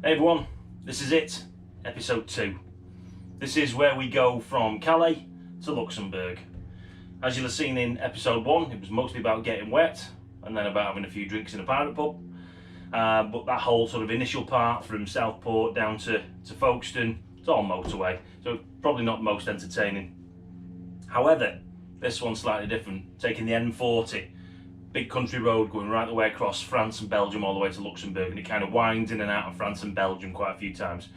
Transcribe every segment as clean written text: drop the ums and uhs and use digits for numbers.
Hey everyone, this is it, episode 2. This is where we go from Calais to Luxembourg. As you'll have seen in episode 1, it was mostly about getting wet and then about having a few drinks in a pirate pub. But that whole sort of initial part from Southport down to Folkestone, it's all motorway, so probably not most entertaining. However, this one's slightly different, taking the M40, big country road going right the way across France and Belgium all the way to Luxembourg, and it kind of winds in and out of France and Belgium quite a few times.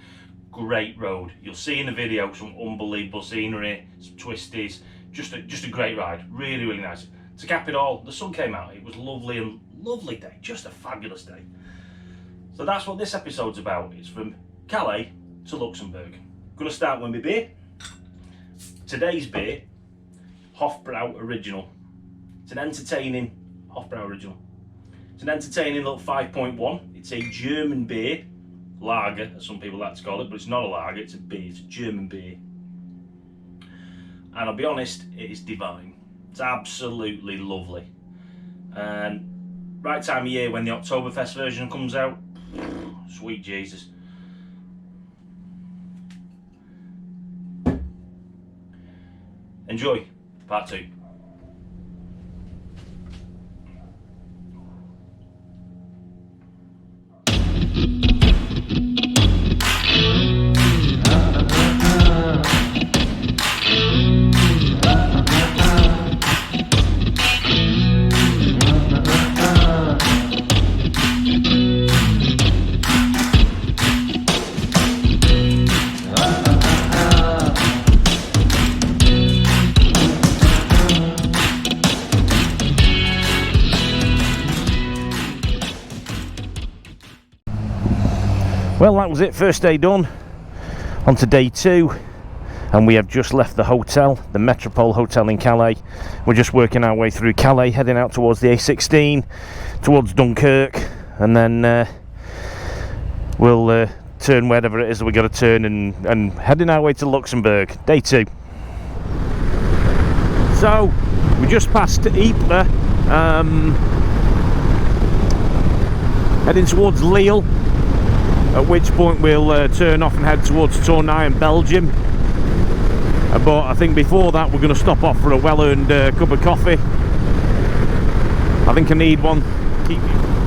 Great road. You'll see in the video some unbelievable scenery, some twisties, just a great ride. Really, really nice. To cap it all, the sun came out. It was lovely and lovely day, just a fabulous day. So that's what this episode's about. It's from Calais to Luxembourg. I'm going to start with my beer. Today's beer, Hofbrau Original. It's an entertaining Hofbrau Original. It's an entertaining little 5.1. It's a German beer, lager as some people like to call it, but it's not a lager, it's a beer, it's a German beer. And I'll be honest, it is divine. It's absolutely lovely. And right time of year when the Oktoberfest version comes out, sweet Jesus. Enjoy, part 2. Well, that was it, first day done. On to day 2, and we have just left the hotel, the Metropole Hotel in Calais. We're just working our way through Calais, heading out towards the A16, towards Dunkirk, and then we'll turn wherever it is that we got to turn, and heading our way to Luxembourg, day 2. So, we just passed Ypres, heading towards Lille. At which point we'll turn off and head towards Tournai in Belgium. But I think before that we're going to stop off for a well-earned cup of coffee. I think I need one.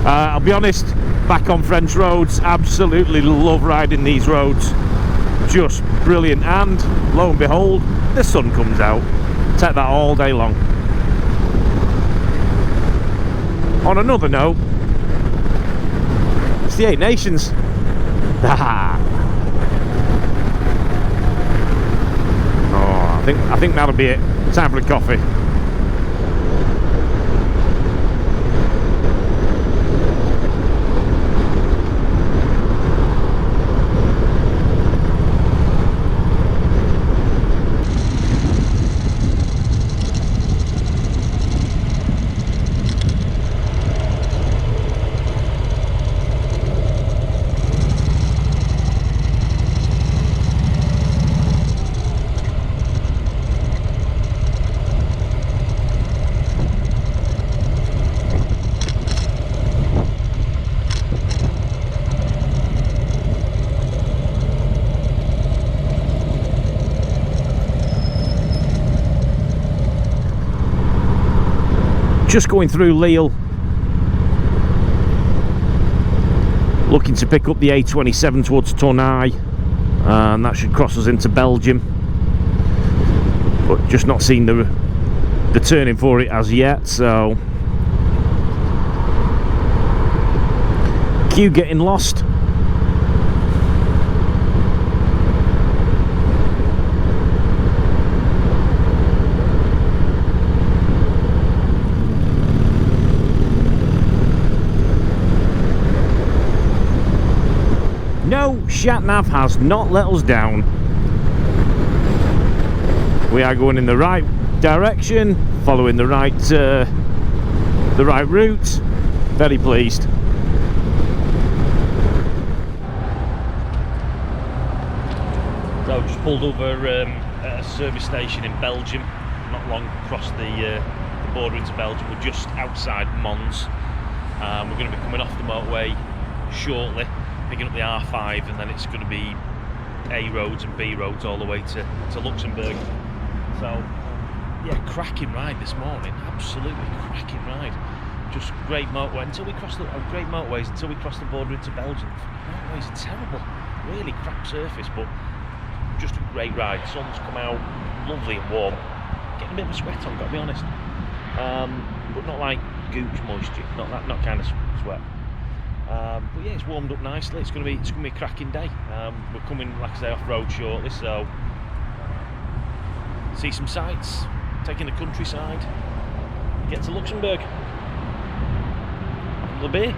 I'll be honest, back on French roads, absolutely love riding these roads. Just brilliant, and lo and behold, the sun comes out. Take that all day long. On another note, it's the 8 Nations. Oh, I think that'll be it. Time for a coffee. Just going through Lille, looking to pick up the A27 towards Tournai, and that should cross us into Belgium, but just not seen the turning for it as yet. So queue getting lost. No, ShatNav has not let us down. We are going in the right direction, following the right route. Very pleased. So just pulled over at a service station in Belgium, not long across the border into Belgium. We're just outside Mons. We're going to be coming off the motorway shortly. picking up the R5, and then it's going to be A roads and B roads all the way to Luxembourg. So yeah, cracking ride this morning, absolutely cracking ride. Just great motorway until we cross the great motorways until we cross the border into Belgium. Motorways are terrible, really crap surface, but just a great ride. Sun's come out, lovely and warm. Getting a bit of a sweat on, got to be honest, but not like gooch moisture, not kind of sweat. But yeah, it's warmed up nicely. It's gonna be a cracking day. We're coming, like I say, off road shortly, so see some sights, taking the countryside, get to Luxembourg. The beer.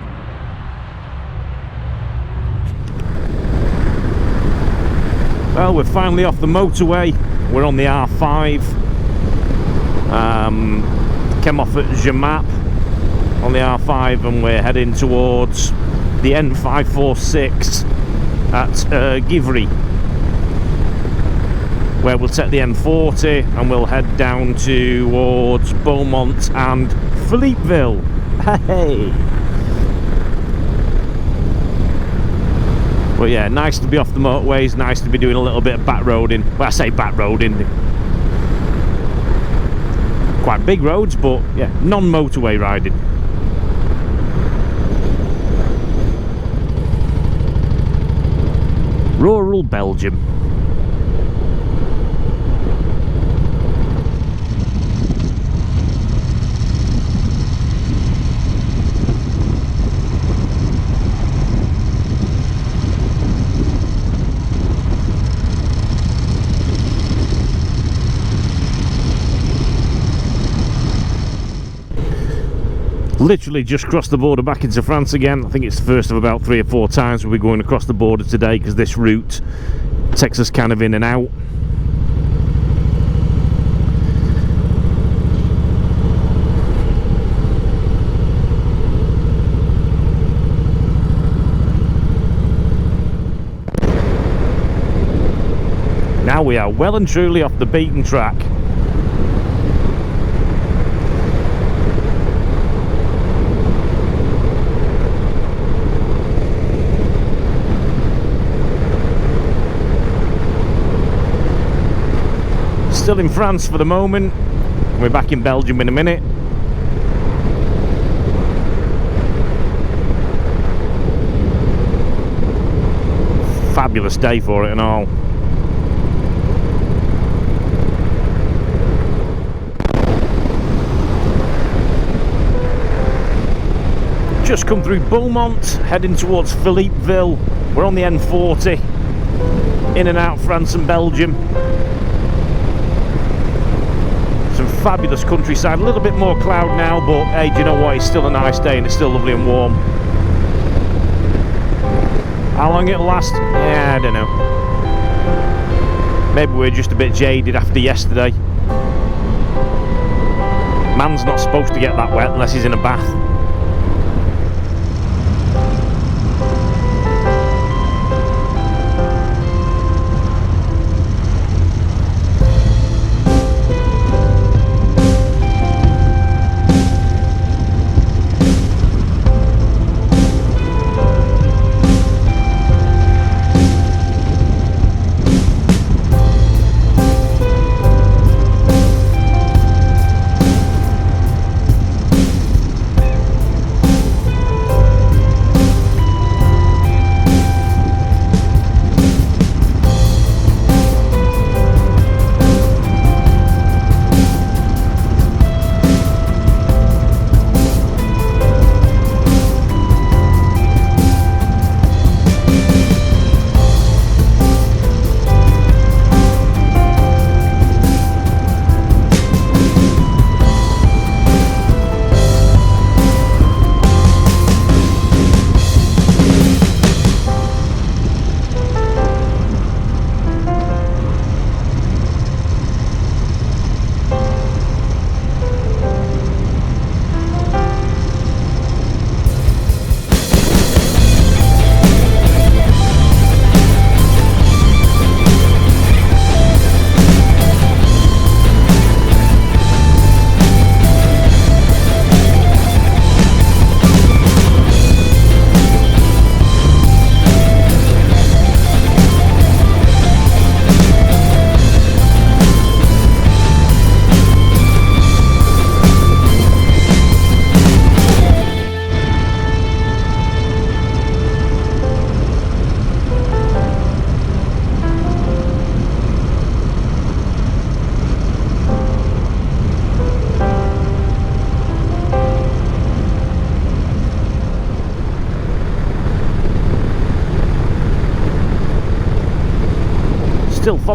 Well, we're finally off the motorway. We're on the R5. Came off at Jamap on the R5, and we're heading towards the N546 at Givry, where we'll take the M40 and we'll head down towards Beaumont and Philippeville. Hey! But yeah, nice to be off the motorways, nice to be doing a little bit of back roading. Well, I say back roading, quite big roads, but yeah, non-motorway riding. Rural Belgium. Literally just crossed the border back into France again. I think it's the first of about 3 or 4 times we'll be going across the border today, because this route takes us kind of in and out. Now we are well and truly off the beaten track. Still in France for the moment. We're back in Belgium in a minute. Fabulous day for it and all. Just come through Beaumont, heading towards Philippeville. We're on the N40, in and out France and Belgium. Some fabulous countryside, a little bit more cloud now, but hey, do you know what, it's still a nice day and it's still lovely and warm. How long it'll last? Yeah, I don't know. Maybe we're just a bit jaded after yesterday. Man's not supposed to get that wet unless he's in a bath.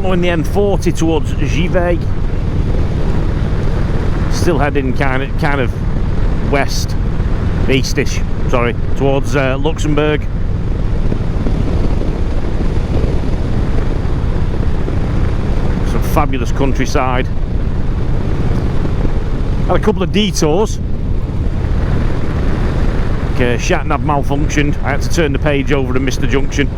following the M40 towards Givet. Still heading kind of west, eastish, sorry, towards Luxembourg. Some fabulous countryside. Had a couple of detours. Shat nav malfunctioned. I had to turn the page over to Mr. Junction.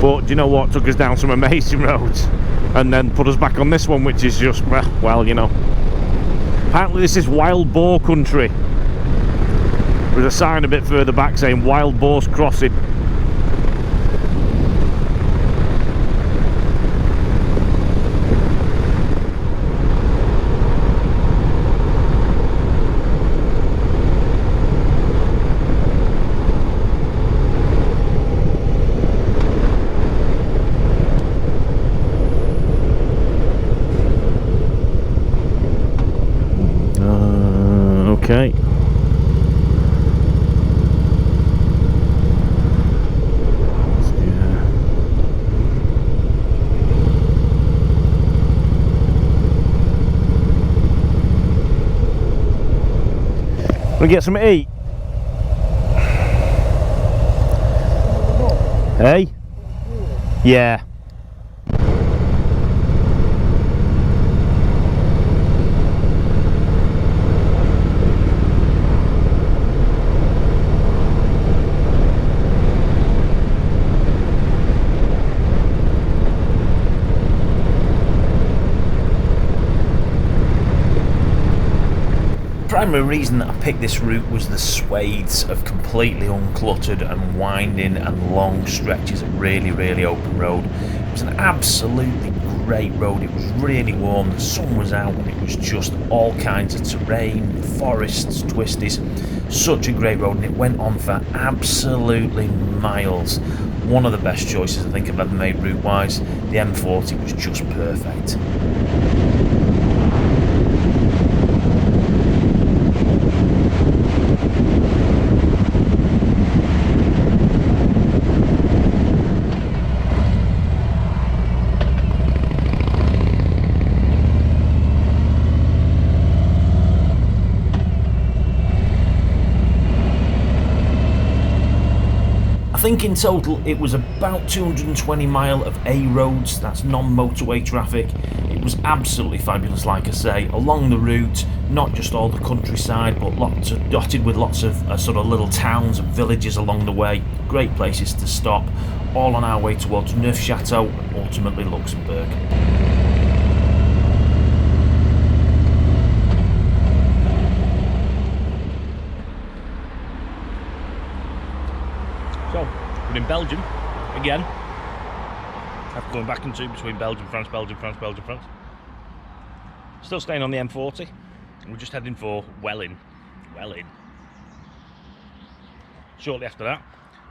But do you know what? Took us down some amazing roads and then put us back on this one, which is just, well, you know. Apparently this is wild boar country. There's a sign a bit further back saying wild boars crossing. Okay. Let's do that. Wanna get some to eat? Hey? Yeah. The primary reason that I picked this route was the swathes of completely uncluttered and winding and long stretches of really open road. It was an absolutely great road. It was really warm, the sun was out, and it was just all kinds of terrain, forests, twisties. Such a great road, and it went on for absolutely miles. One of the best choices I think I've ever made route wise. The M40 was just perfect. I think in total it was about 220 mile of A roads, that's non-motorway traffic. It was absolutely fabulous, like I say, along the route, not just all the countryside, but dotted with lots of sort of little towns and villages along the way. Great places to stop, all on our way towards Neufchâteau and ultimately Luxembourg. So, we're in Belgium again. After going back into between Belgium, France, Belgium, France, Belgium, France. Still staying on the M40. And we're just heading for Welling. Shortly after that,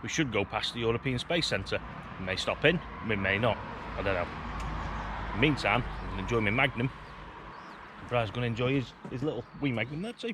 we should go past the European Space Centre. We may stop in, we may not. I don't know. In the meantime, I'm going to enjoy my Magnum. Brian's going to enjoy his little wee Magnum there too.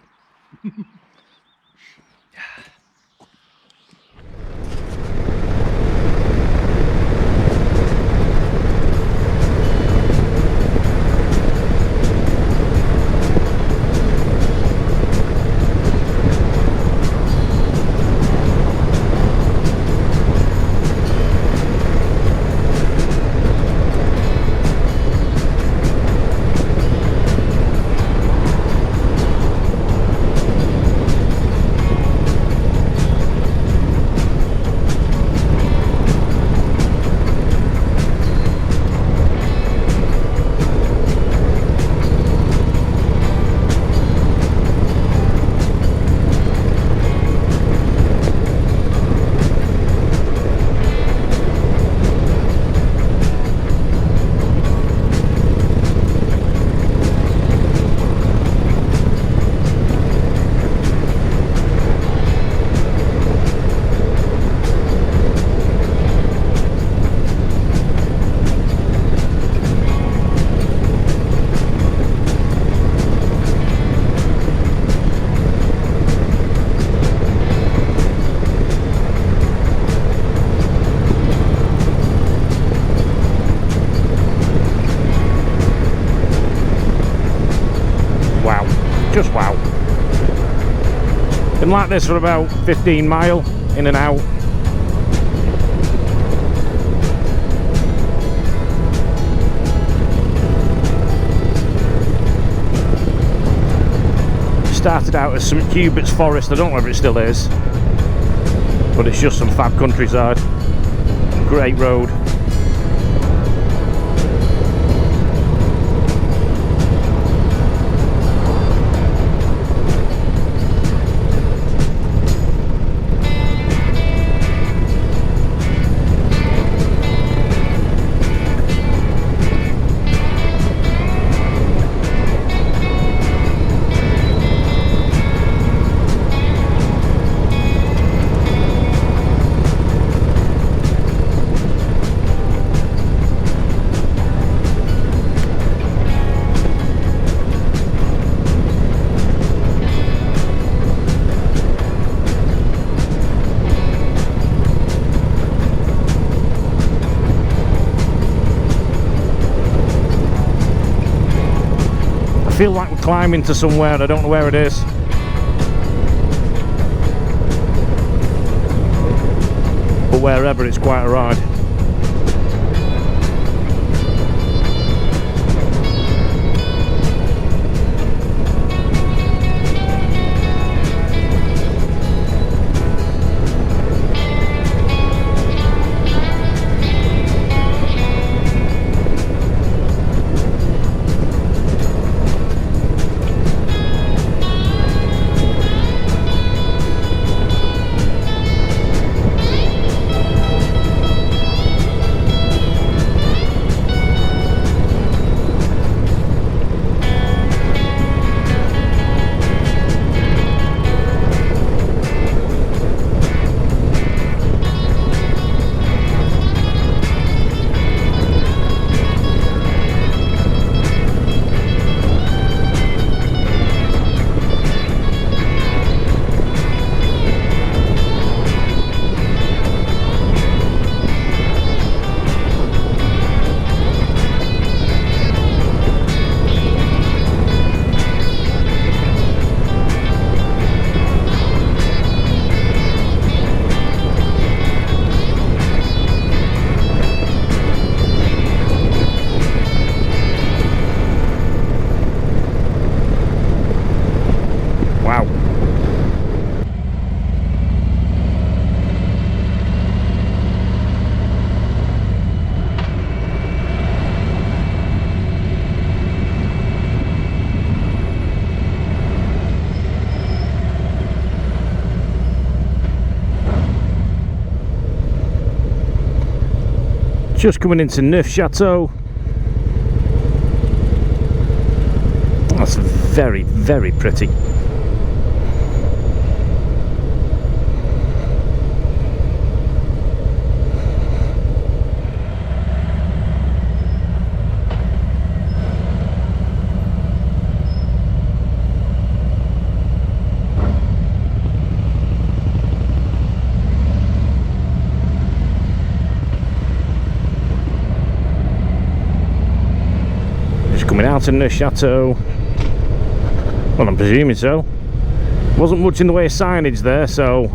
Been like this for about 15 mile, in and out. Started out as some Cubert's Forest, I don't know if it still is, but it's just some fab countryside. Great road. I feel like we're climbing to somewhere, I don't know where it is. But wherever, it's quite a ride. Just coming into Neufchâteau. That's very, very pretty. Coming out of Neufchâteau. Well, I'm presuming so. Wasn't much in the way of signage there, so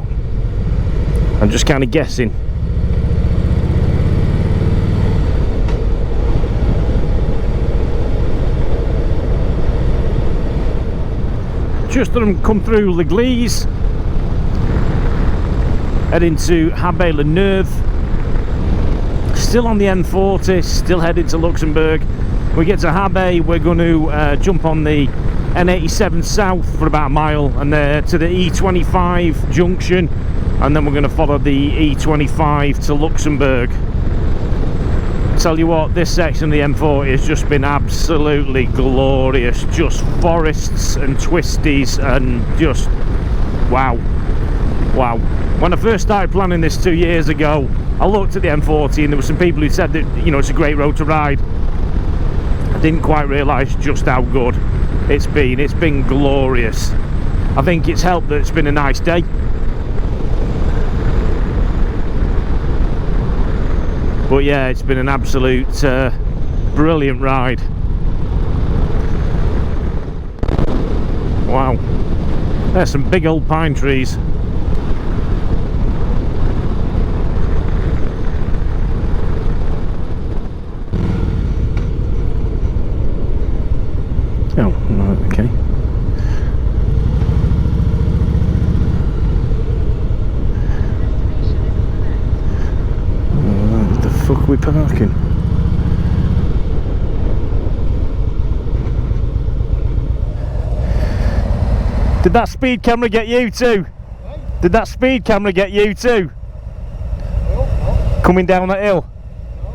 I'm just kind of guessing. Just let them come through L'Église, heading to Habay-le-Neuve. Still on the N40, still headed to Luxembourg. We get to Habay, we're going to jump on the N87 south for about a mile, and to the E25 junction, and then we're going to follow the E25 to Luxembourg. Tell you what, this section of the M40 has just been absolutely glorious. Just forests and twisties and just wow. When I first started planning this 2 years ago, I looked at the M40 and there were some people who said that, you know, it's a great road to ride. I didn't quite realise just how good it's been. It's been glorious. I think it's helped that it's been a nice day. But yeah, it's been an absolute brilliant ride. Wow. There's some big old pine trees. Oh, right, okay. Where the fuck are we parking? Did that speed camera get you too? Right. Did that speed camera get you too? No. Coming down that hill? No.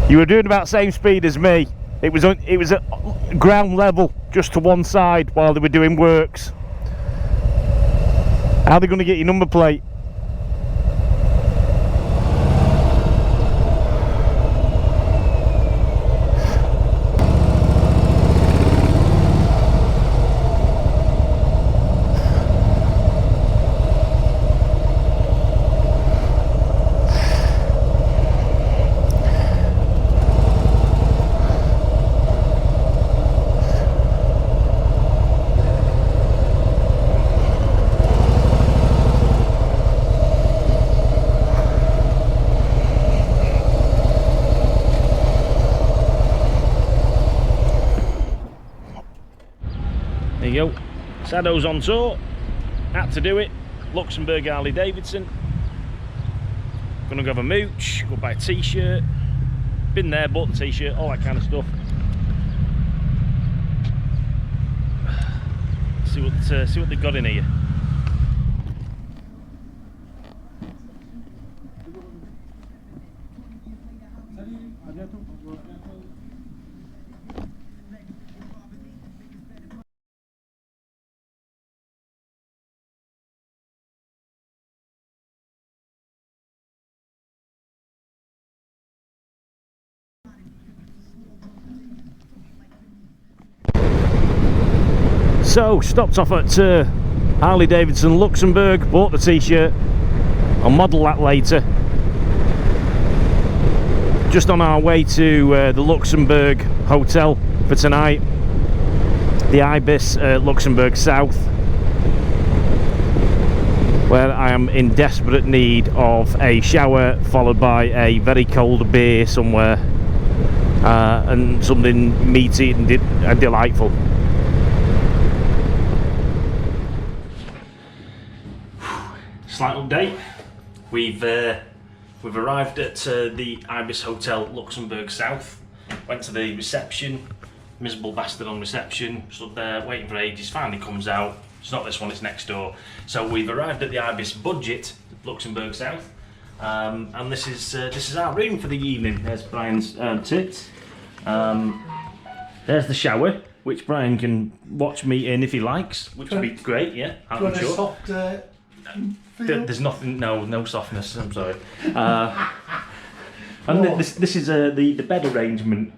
You were doing about the same speed as me. It was at ground level, just to one side while they were doing works. How are they going to get your number plate? There you go, Sado's on tour, had to do it, Luxembourg Harley Davidson. Gonna go have a mooch, go buy a t-shirt, been there, bought the t-shirt, all that kind of stuff. See what they've got in here. So, stopped off at Harley Davidson Luxembourg, bought the t-shirt. I'll model that later. Just on our way to the Luxembourg hotel for tonight. The Ibis Luxembourg South, where I am in desperate need of a shower followed by a very cold beer somewhere, and something meaty and delightful. Slight update. We've arrived at the Ibis Hotel Luxembourg South. Went to the reception. Miserable bastard on reception. Stood there waiting for ages. Finally comes out. It's not this one. It's next door. So we've arrived at the Ibis Budget Luxembourg South, and this is our room for the evening. There's Brian's tits. There's the shower, which Brian can watch me in if he likes, which would be great. Yeah, I'm sure. Soft, there's nothing, no softness. I'm sorry. And this is the bed arrangement.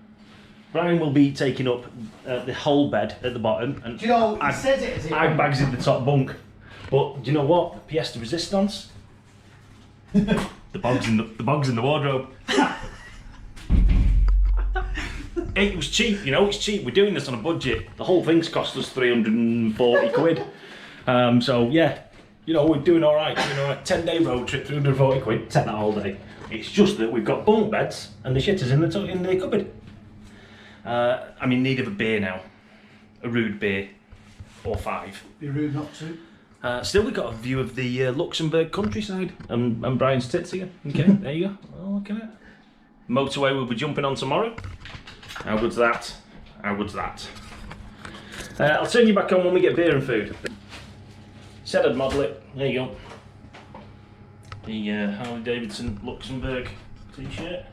Brian will be taking up the whole bed at the bottom, and do you know he says it as it I bags in the top bunk. But do you know what? Pièce de resistance. the bogs in the wardrobe. It was cheap, you know. It's cheap. We're doing this on a budget. The whole thing's cost us 340 quid. So yeah. You know, we're doing all right. You know, a 10-day road trip, 340 quid, take that all day. It's just that we've got bunk beds and the shitter's in the cupboard. I'm in need of a beer now, a rude beer, or 5. Be rude not to. Still, we've got a view of the Luxembourg countryside and Brian's tits here. Okay, there you go. Oh, look at it. Motorway we'll be jumping on tomorrow. How good's that? How good's that? I'll turn you back on when we get beer and food. Said I'd model it. There you go. The Harley Davidson Luxembourg t-shirt.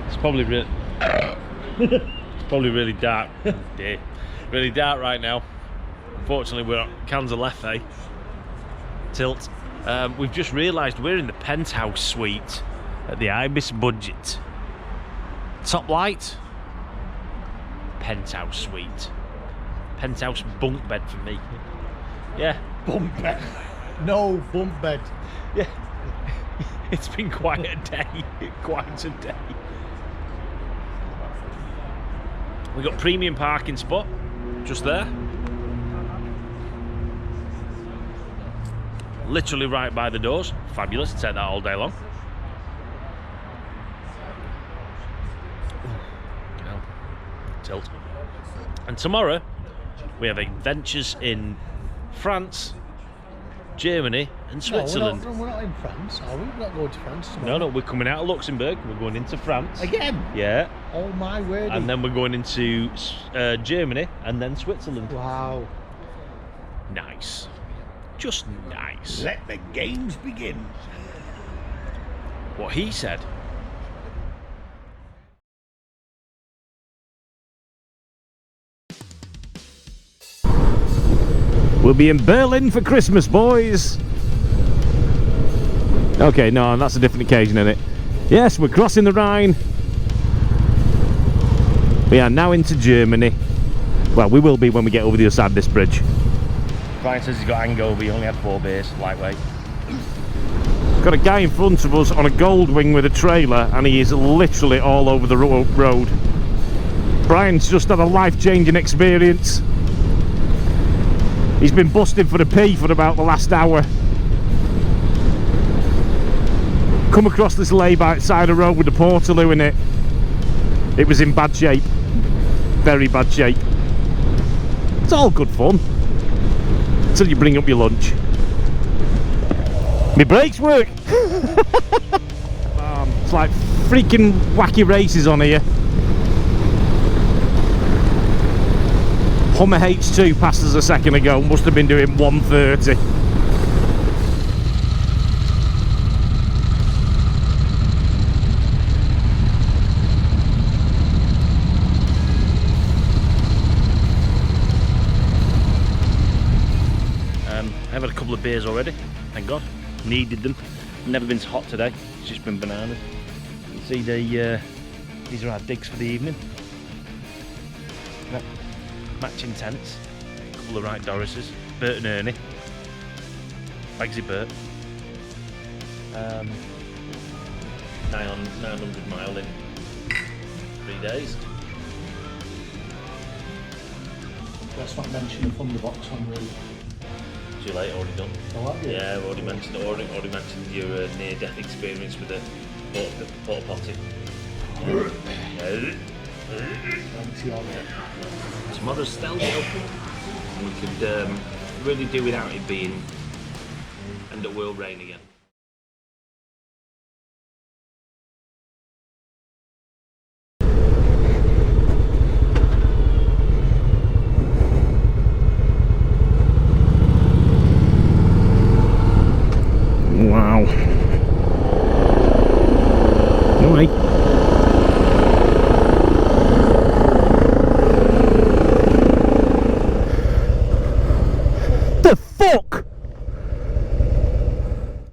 It's probably really dark. Dear. Really dark right now. Unfortunately, we're at Cannes Leffe. Tilt. We've just realised we're in the penthouse suite at the Ibis Budget. Top light, penthouse suite, penthouse bunk bed for me. Yeah, Bunk bed. No bunk bed. Yeah. It's been quite a day. Quite a day. We got premium parking spot just there. Literally right by the doors. Fabulous. Take that all day long. Tilt. And tomorrow we have adventures in France, Germany and Switzerland. No, we're not in France, are we? We're not going to France tomorrow. No, we're coming out of Luxembourg. We're going into France. Again? Yeah. Oh my word. And then we're going into Germany and then Switzerland. Wow. Nice. Just nice. Let the games begin. What he said. We'll be in Berlin for Christmas, boys. Okay, no, that's a different occasion, isn't it? Yes, we're crossing the Rhine. We are now into Germany. Well, we will be when we get over the other side of this bridge. Brian says he's got hangover, he only had 4 beers, lightweight. Got a guy in front of us on a Goldwing with a trailer, and he is literally all over the road. Brian's just had a life-changing experience. He's been busted for a pee for about the last hour. Come across this lay-by side of the road with a Portaloo in it. It was in bad shape. Very bad shape. It's all good fun. Until you bring up your lunch. My brakes work! It's like freaking wacky races on here. Hummer H2 passed us a second ago, must have been doing 130. I've had a couple of beers already, thank God. Needed them. Never been so hot today, it's just been bananas. You can see these are our digs for the evening. Matching tents, a couple of right Dorises, Bert and Ernie, Bagsy Bert. 900 mile in 3 days. Let's not mention the Thunderbox on the... Too late, already done. Oh, have you? Yeah, I've already mentioned your near-death experience with the porta potty. Thanks, you're right. Tomorrow's Stelvio. We could really do without it being end up world rain again. Wow. All right.